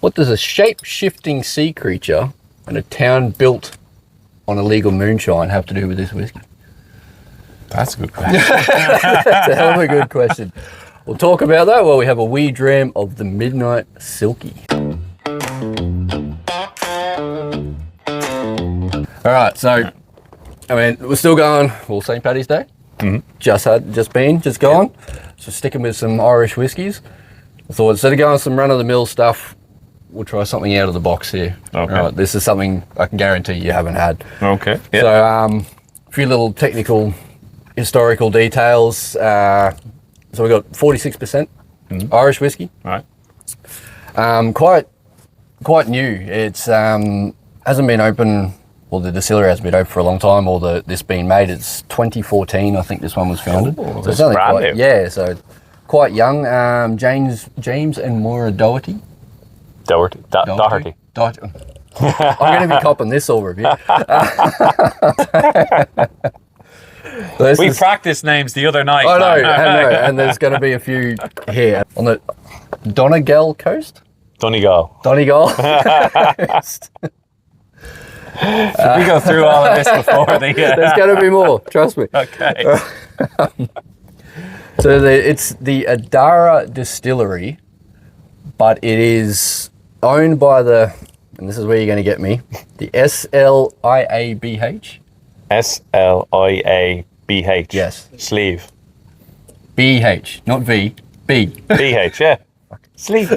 What does a shape-shifting sea creature and a town built on illegal moonshine have to do with this whiskey? That's a good question. That's a hell of a good question. We'll talk about that while we have a wee dram of the Midnight Silkie. All right, so, I mean, we're still going, well, St. Paddy's Day. Just gone. So sticking with some Irish whiskies. I thought instead of going some run-of-the-mill stuff, we'll try something out of the box here. Okay. Right, this is something I can guarantee you haven't had. Okay. Yep. So a few little technical, historical details. So we got 46% Irish whiskey. All right. Quite new. It's hasn't been open. Well, the distillery hasn't been open for a long time, or this being made. It's 2014, I think this one was founded. Oh, so it's only brand quite, new. yeah, so quite young. James and Maura Doherty. Doherty. I'm going to be copping this all review. We practiced names the other night. I know, and there's going to be a few here on the Donegal coast. Donegal. Coast. Did we go through all of this before? There's going to be more, trust me. Okay. So it's the Adara Distillery, but it is owned by and this is where you're going to get me, the Sliabh. Sliabh. Yes. Sleeve. BH, not V, B. BH, yeah. Sleeve.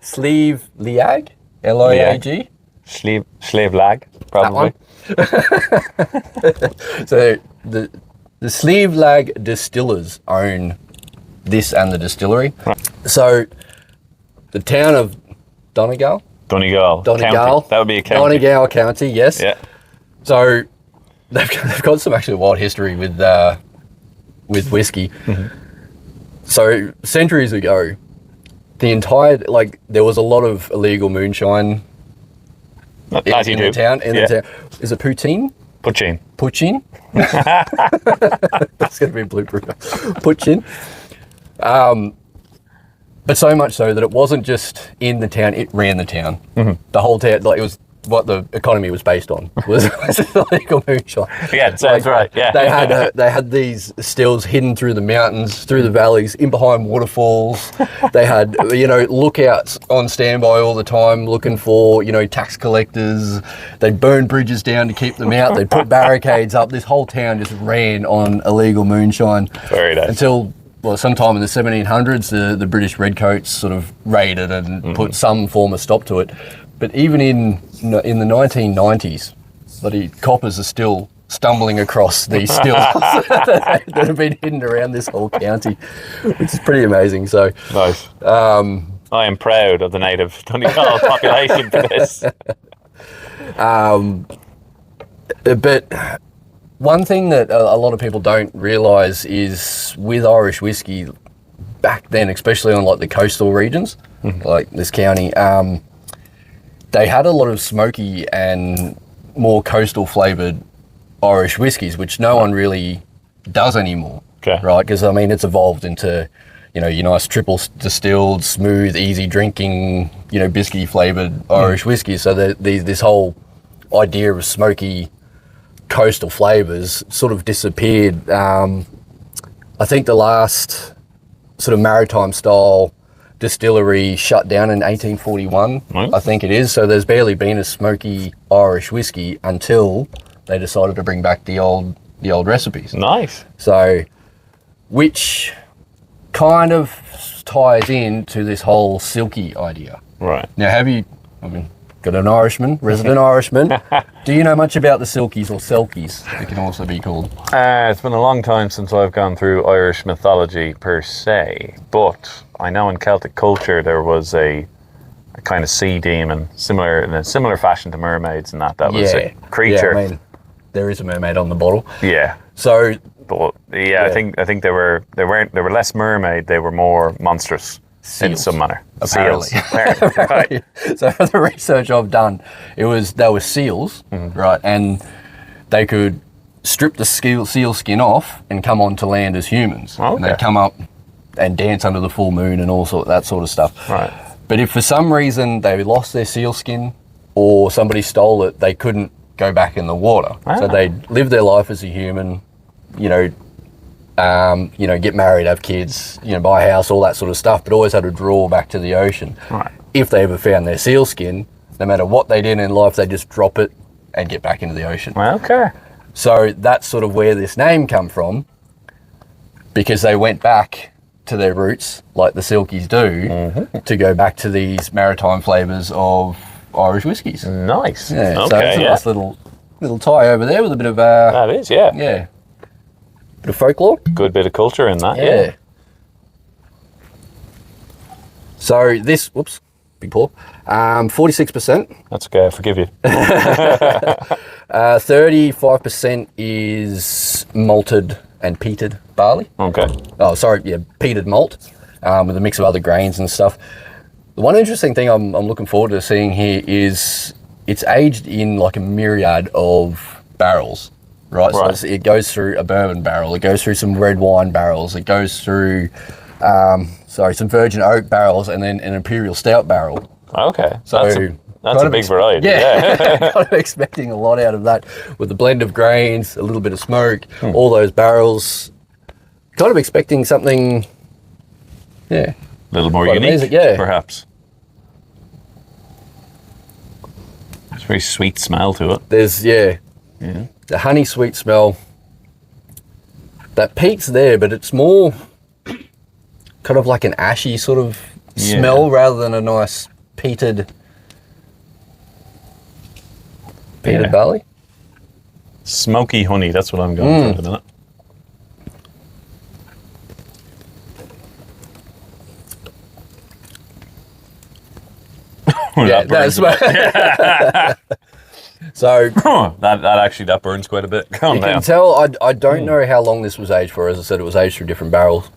Sliabh Liag, Liag. Sliabh Liag, probably. So the Sliabh Liag Distillers own this and the distillery. Right. So the town of Donegal. Donegal. County. That would be a county. Donegal County, yes. Yeah. So they've got some actually wild history with whiskey. So centuries ago, the entire there was a lot of illegal moonshine in the town. The town. Is it poitín? Poitín. Poitín? That's going to be a blooper. Poitín. But so much so that it wasn't just in the town, it ran the town. The whole town, it was what the economy was based on, was illegal moonshine. Yeah, sounds right, yeah. They had these stills hidden through the mountains, through the valleys, in behind waterfalls. They had, lookouts on standby all the time looking for, tax collectors. They'd burn bridges down to keep them out. They'd put barricades up. This whole town just ran on illegal moonshine. Very nice. Until, sometime in the 1700s, the British redcoats sort of raided and put some form of stop to it. But even in the 1990s, bloody coppers are still stumbling across these stills that have been hidden around this whole county, which is pretty amazing. So nice. I am proud of the native Donegal population for this. But one thing that a lot of people don't realise is with Irish whiskey, back then, especially on the coastal regions, like this county, they had a lot of smoky and more coastal flavoured Irish whiskies, which no one really does anymore, right? Because, it's evolved into, your nice triple distilled, smooth, easy drinking, biscuity flavoured Irish whiskies. So this whole idea of smoky coastal flavours sort of disappeared. I think the last sort of maritime style distillery shut down in 1841, I think it is. So there's barely been a smoky Irish whiskey until they decided to bring back the old recipes. Nice. So, which kind of ties into this whole silky idea. Right. Now, got an Irishman, resident Irishman. Do you know much about the silkies or selkies, they can also be called? It's been a long time since I've gone through Irish mythology per se, but I know in Celtic culture there was a kind of sea demon, in a similar fashion to mermaids, and that was a creature. Yeah, there is a mermaid on the bottle. Yeah. So, but I think they were less mermaid. They were more monstrous. Seals. In some manner. Apparently. Seals. Right. So for the research I've done, they were seals, right? And they could strip the seal skin off and come onto land as humans. Okay. And they'd come up and dance under the full moon and that sort of stuff. Right. But if for some reason they lost their seal skin or somebody stole it, they couldn't go back in the water. So they'd live their life as a human, get married, have kids, buy a house, all that sort of stuff, but always had to draw back to the ocean. Right. If they ever found their seal skin, no matter what they did in life, they just drop it and get back into the ocean. Okay. So that's sort of where this name come from, because they went back to their roots, like the Silkies do, to go back to these maritime flavours of Irish whiskies. Nice. Yeah, okay, so it's a nice little tie over there with a bit of... that is, yeah. Yeah. Bit of folklore. Good bit of culture in that, Yeah. So this, whoops, big pour, 46%. That's okay, I forgive you. 35% is malted and peated barley. Okay. Oh, sorry, yeah, peated malt with a mix of other grains and stuff. The one interesting thing I'm looking forward to seeing here is it's aged in like a myriad of barrels, right? So it goes through a bourbon barrel, it goes through some red wine barrels, it goes through, some virgin oak barrels, and then an imperial stout barrel. Okay, So that's a big variety. Yeah, kind of expecting a lot out of that with the blend of grains, a little bit of smoke, all those barrels. Kind of expecting something, a little more quite unique, amazing, yeah. perhaps. It's a very sweet smell to it. There's, the honey sweet smell. That peak's there, but it's more kind of like an ashy sort of smell rather than a nice peated barley. Smoky honey, that's what I'm going for at the minute. Yeah, that's so that burns quite a bit. Calm you down. can tell. I don't know how long this was aged for. As I said, it was aged through different barrels,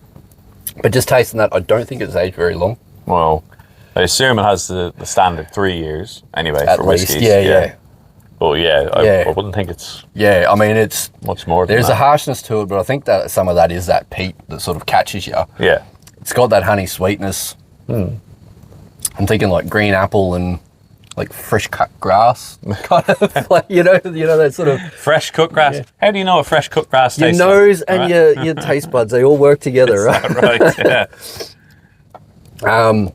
but just tasting that, I don't think it's aged very long. Well, I assume it has the standard 3 years anyway At for least, whiskies. yeah. But I wouldn't think it's Yeah, I mean it's much more than there's that. a harshness to it, but I think that some of that is that peat that sort of catches you. Yeah. It's got that honey sweetness. I'm thinking like green apple and like fresh cut grass, kind of like you know that sort of Fresh cut grass. Yeah. How do you know what fresh cut grass your tastes nose like? and Right? your taste buds, they all work together, right? Right, yeah.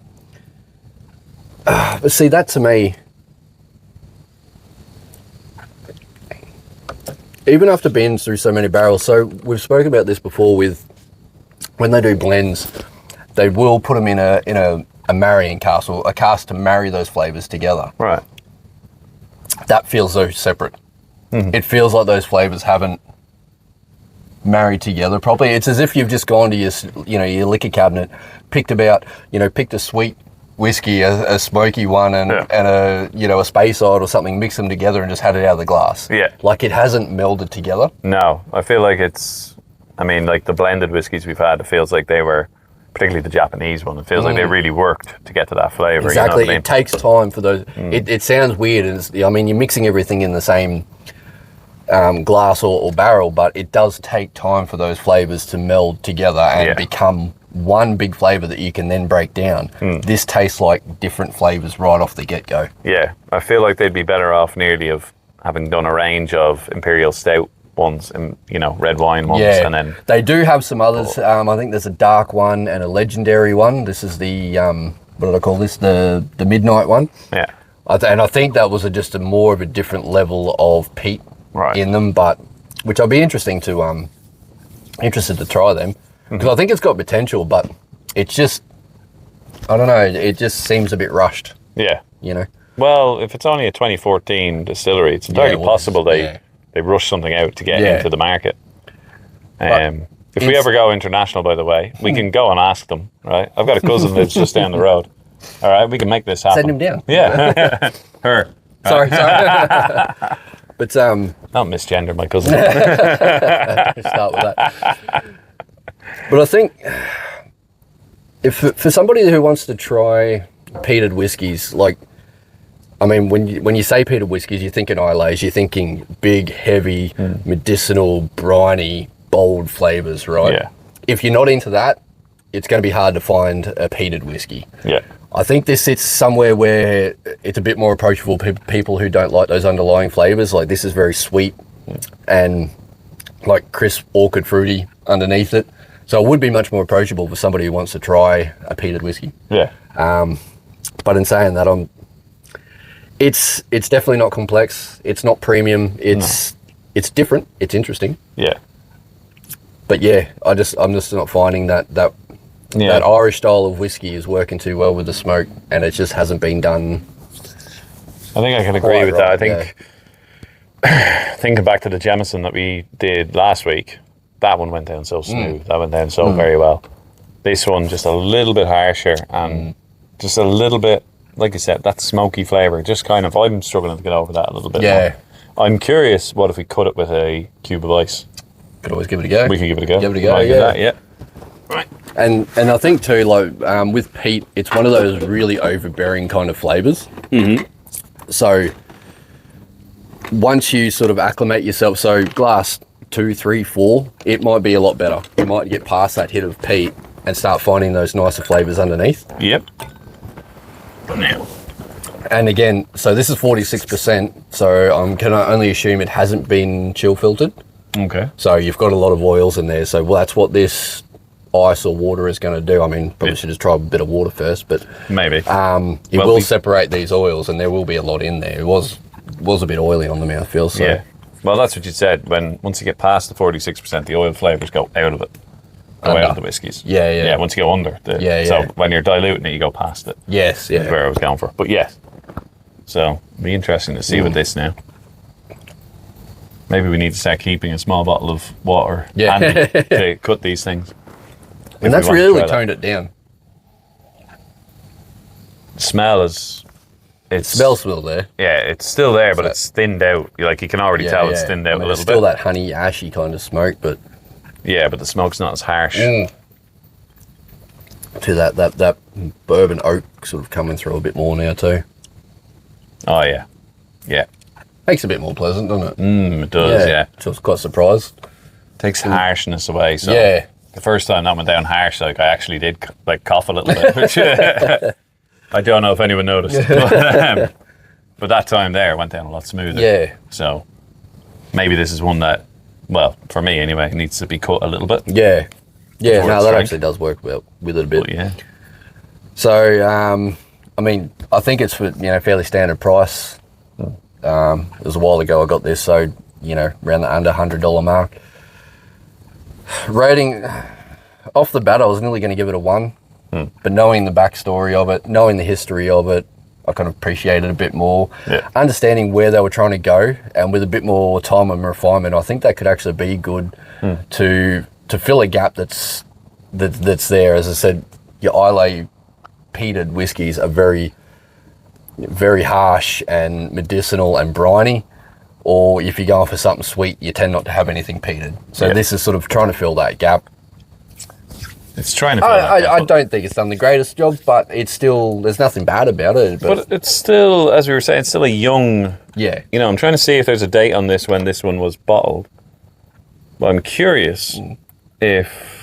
But see, that to me, even after being through so many barrels, so we've spoken about this before with when they do blends, they will put them in a marrying cask or a cask to marry those flavors together. Right. That feels so separate. It feels like those flavors haven't married together properly. It's as if you've just gone to your liquor cabinet, picked a sweet whiskey, a smoky one, and a Speyside or something, mixed them together and just had it out of the glass. Yeah. Like it hasn't melded together. No, I feel like like the blended whiskies we've had, it feels like they were, particularly the Japanese one, it feels like they really worked to get to that flavour. Exactly. You know what I mean? It takes time for those. It sounds weird. You're mixing everything in the same glass or barrel, but it does take time for those flavors to meld together and become one big flavor that you can then break down. This tastes like different flavors right off the get-go. Yeah, I feel like they'd be better off nearly of having done a range of imperial stout ones and red wine ones, and then they do have some others. I think there's a dark one and a legendary one. This is the what did I call this? The midnight one. Yeah. And I think that was just a more of a different level of peat in them, but which I'll be interested to try them because I think it's got potential, but it's just I don't know. It just seems a bit rushed. Yeah. Well, if it's only a 2014 distillery, it's entirely possible they rush something out to get into the market. If we ever go international, by the way, we can go and ask them, right? I've got a cousin that's just down the road. All right, we can make this happen. Send him down. Yeah. Her. Sorry. But don't misgender my cousin. start with that. But I think if for somebody who wants to try peated whiskies, when you say peated whiskies, you're thinking Islays, you're thinking big, heavy, medicinal, briny, bold flavors, right? Yeah. If you're not into that, it's going to be hard to find a peated whiskey. Yeah. I think this sits somewhere where it's a bit more approachable for people who don't like those underlying flavors. Like this is very sweet and like crisp, orchid fruity underneath it. So it would be much more approachable for somebody who wants to try a peated whiskey. Yeah. But in saying that, it's definitely not complex. It's not premium. It's different. It's interesting. Yeah. But yeah, I'm just not finding that Irish style of whiskey is working too well with the smoke, and it just hasn't been done. I think I can agree with that. I think thinking back to the Jameson that we did last week, that one went down so smooth. That went down so very well. This one just a little bit harsher and just a little bit, like you said, that smoky flavour. Just kind of, I'm struggling to get over that a little bit. Yeah. More. I'm curious, what if we cut it with a cube of ice? Could always give it a go. We could give it a go. Give it a go, Might do that, yeah. Right. And I think too, like with peat, it's one of those really overbearing kind of flavours. Mm-hmm. So once you sort of acclimate yourself, so glass 2, 3, 4, it might be a lot better. You might get past that hit of peat and start finding those nicer flavours underneath. Yep. Now. And again, so this is 46%, so I'm going to only assume it hasn't been chill filtered. Okay. So you've got a lot of oils in there, so that's what this ice or water is going to do. I mean, probably should just try a bit of water first, but maybe it will separate these oils, and there will be a lot in there. It was a bit oily on the mouthfeel. So. Yeah. Well, that's what you said. Once you get past the 46%, the oil flavours go out of it. Go out of the whiskies. Yeah, yeah. Yeah, once you go under. So when you're diluting it, you go past it. Yes, yeah. That's where I was going for. But yes. So it'll be interesting to see with this now. Maybe we need to start keeping a small bottle of water handy to cut these things. And that's really toned it down. Smell is... Smell's still there. Yeah, it's still there, but it's thinned out. You can already tell it's thinned out a little bit. Still that honey, ashy kind of smoke, but... Yeah, but the smoke's not as harsh. To that bourbon oak sort of coming through a bit more now too. Oh, yeah. Yeah. Makes it a bit more pleasant, doesn't it? It does, yeah. So I was quite surprised. Takes harshness away. So yeah. The first time that went down harsh, I actually did cough a little bit. Which, I don't know if anyone noticed. But that time there, it went down a lot smoother. Yeah. So maybe this is one that, well, for me anyway, needs to be cut a little bit. Yeah. Yeah, no, that actually does work well with it a bit. But yeah. So, I mean, I think it's for, fairly standard price. It was a while ago I got this, so, around the under $100 mark. Rating, off the bat, I was nearly going to give it a 1. But knowing the backstory of it, knowing the history of it, I kind of appreciate it a bit more. Yeah. Understanding where they were trying to go, and with a bit more time and refinement, I think that could actually be good to fill a gap that's there. As I said, your Islay peated whiskies are very, very harsh and medicinal and briny. Or if you're going for something sweet, you tend not to have anything peated. So this is sort of trying to fill that gap. It's trying to fill that gap. I don't think it's done the greatest job, but it's still, there's nothing bad about it. But it's still, as we were saying, it's still a young... Yeah. I'm trying to see if there's a date on this when this one was bottled. But I'm curious if...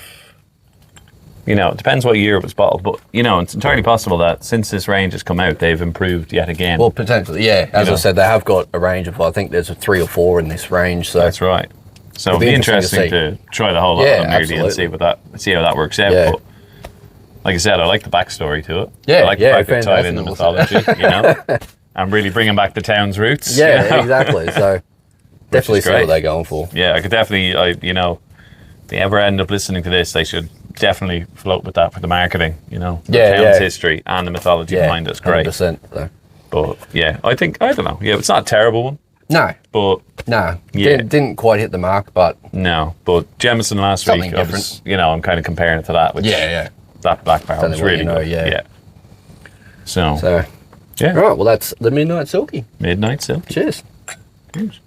it depends what year it was bottled, but, it's entirely possible that since this range has come out, they've improved yet again. Well, potentially, yeah. As I said, they have got a range of, I think there's 3 or 4 in this range. So that's right. So it'll be interesting to try the whole lot of them nearly and see how that works out. Yeah. But like I said, I like the backstory to it. Yeah, I like the fact that tied in the mythology, and really bringing back the town's roots. Yeah, exactly. So definitely see what they're going for. Yeah, I could definitely, if they ever end up listening to this, they should definitely float with that for the marketing, the town's history and the mythology behind it's great. 100%. So. But yeah, I don't know. Yeah, it's not a terrible one. No. But didn't quite hit the mark, but no. But Jameson last something week, different. I'm kind of comparing it to that. Which, that black barrel was really good. Yeah. So yeah. All right. Well, that's the Midnight Silkie. Midnight Silkie. Cheers. Cheers.